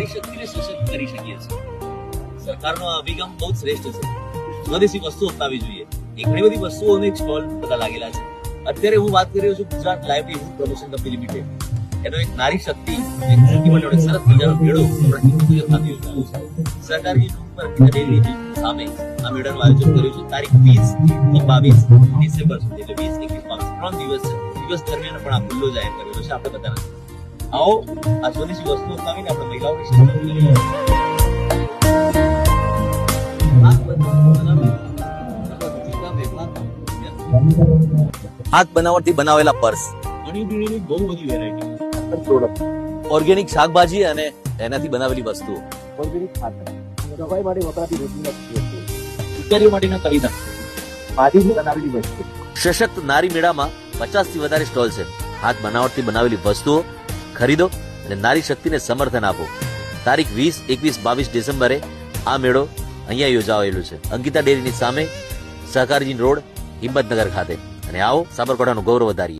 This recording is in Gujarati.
નારી શક્તિને સશક્ત કરી શકીએ છીએ. સરકારનો આ અભિગમ બહુ શ્રેષ્ઠ છે. સ્વદેશી વસ્તુ અપનાવવી જોઈએ. એ ઘણી બધી વસ્તુઓને સ્ટોલ બધા લાગેલા છે. અત્યારે હું વાત કરી રહ્યો છું Gujarat livelihood promotion company limited. એનો એક નારી શક્તિ એક ધરતી માટે સરસ મજાનો મેળો ખાતે યોજાયો છે. સહકારી પર ડેરીની સામે આ મેળાનું આયોજન કર્યું છે. તારીખ 20 થી 22 ડિસેમ્બર સુધી, એટલે 20, 21, 22 3 દિવસ છે. દિવસ દરમિયાન પણ આ ખુલ્લો જાહેર કરેલો છે આપણે બધાને. આવો આ સ્વદેશી વસ્તુઓ અપનાવીને આપણે મહિલાઓને સશક્ત કરીએ. હાથ બનાવટથી બનાવેલા પર્સ, ખાણીપીણીની બહુ બધી વેરાયટી, ઓર્ગેનિક શાકભાજી અને એનાથી બનાવેલી વસ્તુઓ, ઓર્ગેનિક ખાતર, સફાઈ માટે વપરાતી રોજિંદા વસ્તુઓ, દીકરીઓ માટેના કવિતા, માટીથી બનાવેલી વસ્તુ. સશક્ત નારી મેળામાં 50 થી વધારે સ્ટોલ છે. હાથ બનાવટથી બનાવેલી વસ્તુઓ ખરીદો અને નારી શક્તિને સમર્થન આપો. તારીખ 20, 21, 22 ડિસેમ્બરે આ મેળો અહીંયા યોજાયેલો છે. અંકિતા ડેરીની સામે, સહકારજી રોડ, હિંમતનગર ખાતે. અને આવો સાબરકાંઠાનું ગૌરવ વધારીએ.